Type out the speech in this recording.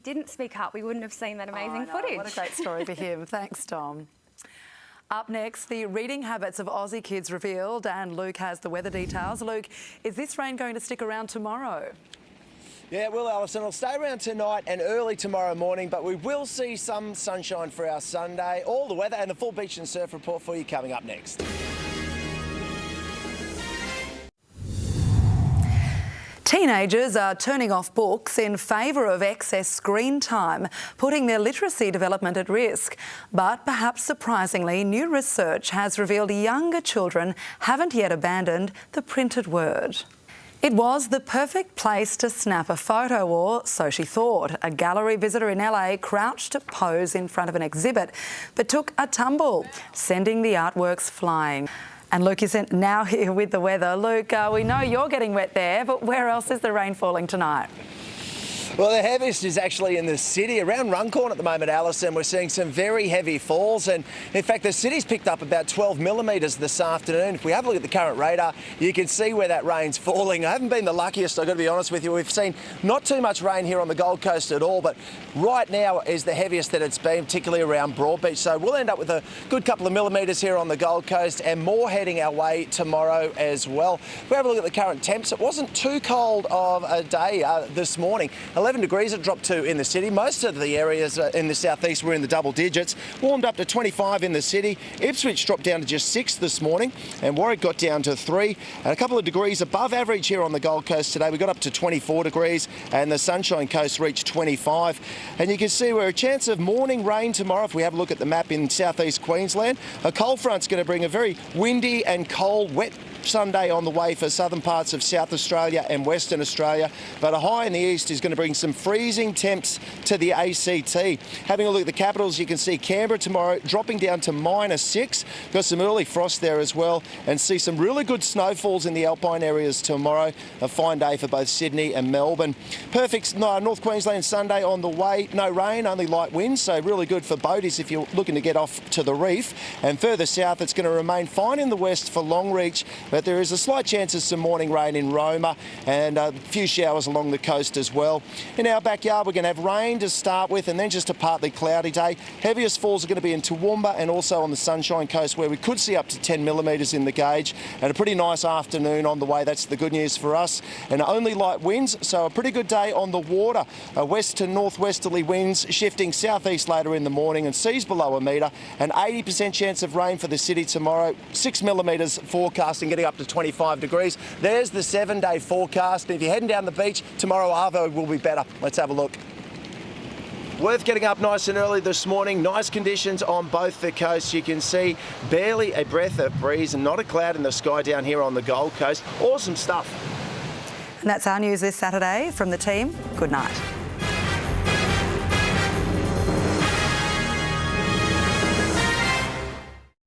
Didn't speak up, we wouldn't have seen that amazing footage. What a great story for him. Thanks, Dom. Up next, the reading habits of Aussie kids revealed, and Luke has the weather details. Luke, is this rain going to stick around tomorrow? Yeah, it will, Alison. It'll stay around tonight and early tomorrow morning, but we will see some sunshine for our Sunday. All the weather and the full beach and surf report for you coming up next. Teenagers are turning off books in favour of excess screen time, putting their literacy development at risk. But perhaps surprisingly, new research has revealed younger children haven't yet abandoned the printed word. It was the perfect place to snap a photo, or so she thought. A gallery visitor in LA crouched to pose in front of an exhibit, but took a tumble, sending the artworks flying. And Luke is now here with the weather. Luke, we know you're getting wet there, but where else is the rain falling tonight? Well, the heaviest is actually in the city, around Runcorn at the moment, Alison. We're seeing some very heavy falls, and in fact, the city's picked up about 12 millimetres this afternoon. If we have a look at the current radar, you can see where that rain's falling. I haven't been the luckiest, I've got to be honest with you. We've seen not too much rain here on the Gold Coast at all, but right now is the heaviest that it's been, particularly around Broadbeach. So we'll end up with a good couple of millimetres here on the Gold Coast, and more heading our way tomorrow as well. If we have a look at the current temps, it wasn't too cold of a day this morning. 11 degrees it dropped to in the city. Most of the areas in the southeast were in the double digits. Warmed up to 25 in the city. Ipswich dropped down to just 6 this morning, and Warwick got down to 3. And a couple of degrees above average here on the Gold Coast today. We got up to 24 degrees, and the Sunshine Coast reached 25. And you can see we're a chance of morning rain tomorrow if we have a look at the map in southeast Queensland. A cold front's going to bring a very windy and cold, wet Sunday on the way for southern parts of South Australia and Western Australia, but a high in the east is going to bring some freezing temps to the ACT. Having a look at the capitals, you can see Canberra tomorrow dropping down to -6. Got some early frost there as well, and see some really good snowfalls in the alpine areas tomorrow. A fine day for both Sydney and Melbourne. Perfect North Queensland Sunday on the way. No rain, only light winds, so really good for boaties if you're looking to get off to the reef. And further south, it's going to remain fine in the west for Longreach, but there is a slight chance of some morning rain in Roma and a few showers along the coast as well. In our backyard, we're going to have rain to start with, and then just a partly cloudy day. Heaviest falls are going to be in Toowoomba and also on the Sunshine Coast, where we could see up to 10 millimetres in the gauge, and a pretty nice afternoon on the way. That's the good news for us. And only light winds, so a pretty good day on the water. West to northwesterly winds shifting southeast later in the morning, and seas below a metre. An 80% chance of rain for the city tomorrow. 6 millimetres forecasting, getting up to 25 degrees. There's the 7-day forecast. If you're heading down the beach, tomorrow Arvo will be better. Let's have a look. Worth getting up nice and early this morning. Nice conditions on both the coasts. You can see barely a breath of breeze and not a cloud in the sky down here on the Gold Coast. Awesome stuff. And that's our news this Saturday. From the team, good night.